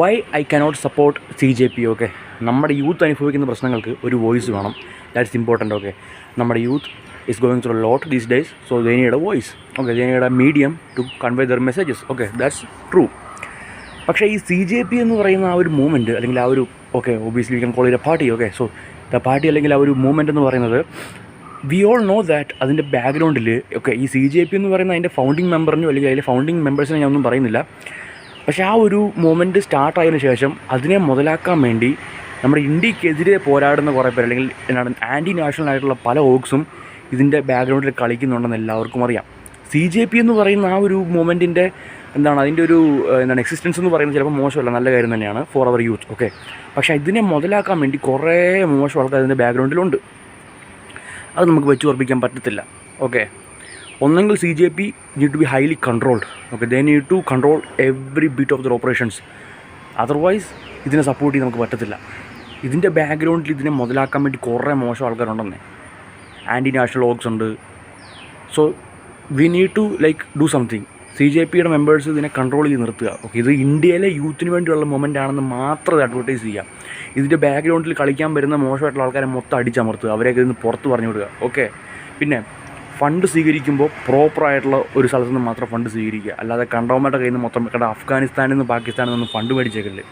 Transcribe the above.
Y I cannot support CJP. Okay, നമ്മുടെ youth അനുഭവിക്കുന്ന പ്രശ്നങ്ങൾക്ക് ഒരു വോയിസ് വേണം. That's important. ഓക്കെ, നമ്മുടെ youth is going through lot these days, so they need a voice. Okay, they need a medium to convey their messages. Okay, that's true. പക്ഷേ ഈ CJP എന്ന് പറയുന്ന ആ ഒരു മൂവ്മെൻറ്റ്, അല്ലെങ്കിൽ ആ ഒരു, okay, obviously we can call it A party. Okay, so the party അല്ലെങ്കിൽ ആ ഒരു മൂവ്മെൻറ്റ് എന്ന് പറയുന്നത്, വി ഓൾ നോ ദാറ്റ് അതിൻ്റെ ബാക്ക്ഗ്രൗണ്ടിൽ, ഓക്കെ, ഈ CJP എന്ന് പറയുന്ന അതിൻ്റെ ഫൗണ്ടിങ് മെമ്പറിനോ അല്ലെങ്കിൽ അതിൻ്റെ ഫൗണ്ടിങ് മെമ്പേഴ്സിനെ ഞാനൊന്നും പറയുന്നില്ല. പക്ഷേ ആ ഒരു മൂവ്മെൻറ്റ് സ്റ്റാർട്ടായതിനു ശേഷം അതിനെ മുതലാക്കാൻ വേണ്ടി നമ്മുടെ ഇന്ത്യക്കെതിരെ പോരാടുന്ന കുറേ പേർ, അല്ലെങ്കിൽ എന്താണ് ആൻറ്റി നാഷണൽ ആയിട്ടുള്ള പല ഓക്സും ഇതിൻ്റെ ബാക്ക്ഗ്രൗണ്ടിൽ കളിക്കുന്നുണ്ടെന്ന് എല്ലാവർക്കും അറിയാം. CJP എന്ന് പറയുന്ന ആ ഒരു മൂവ്മെൻറ്റിൻ്റെ അതിൻ്റെ ഒരു എക്സിസ്റ്റൻസ് എന്ന് പറയുന്നത് ചിലപ്പോൾ മോശമല്ല, നല്ല കാര്യം തന്നെയാണ് ഫോർ അവർ യൂത്ത്. ഓക്കെ, പക്ഷേ ഇതിനെ മുതലാക്കാൻ വേണ്ടി കുറേ മോശം ആൾക്കാർ അതിൻ്റെ ബാക്ക്ഗ്രൗണ്ടിലുണ്ട്. അത് നമുക്ക് വെച്ച് ഉറപ്പിക്കാൻ പറ്റത്തില്ല. ഓക്കെ, ഒന്നെങ്കിൽ CJP need to be highly controlled. Okay, they need to control every bit of their operations. Otherwise ഇതിനെ സപ്പോർട്ട് ചെയ്യാൻ നമുക്ക് പറ്റത്തില്ല. ഇതിൻ്റെ ബാക്ക്ഗ്രൗണ്ടിൽ ഇതിനെ മുതലാക്കാൻ വേണ്ടി കുറേ മോശം ആൾക്കാരുണ്ടെന്നേ, ആൻറ്റി നാഷണൽ ഓക്സ് ഉണ്ട്. So we need to do something. CJPയുടെ മെമ്പേഴ്സ് ഇതിനെ കൺട്രോൾ ചെയ്ത് നിർത്തുക. ഓക്കെ, ഇത് ഇന്ത്യയിലെ യൂത്തിന് വേണ്ടിയുള്ള മൊമെൻ്റ് ആണെന്ന് മാത്രം അഡ്വർട്ടൈസ് ചെയ്യുക. ഇതിൻ്റെ ബാക്ക്ഗ്രൗണ്ടിൽ കളിക്കാൻ വരുന്ന മോശമായിട്ടുള്ള ആൾക്കാരെ മൊത്തം അടിച്ചമർത്തുക, അവരെയൊക്കെ ഇതിന് പുറത്ത് പറഞ്ഞു വിടുക. ഓക്കെ, പിന്നെ ഫണ്ട് സ്വീകരിക്കുമ്പോൾ പ്രോപ്പറായിട്ടുള്ള ഒരു സ്ഥലത്തു നിന്ന് മാത്രം ഫണ്ട് സ്വീകരിക്കുക, അല്ലാതെ കണ്ടവന്മാരുടെ കയ്യിൽ നിന്ന് മൊത്തം, കാരണം അഫ്ഗാനിസ്ഥാനിൽ നിന്ന് പാകിസ്ഥാനിൽ നിന്ന് ഫണ്ട് മേടിച്ചേക്കല്ലേ.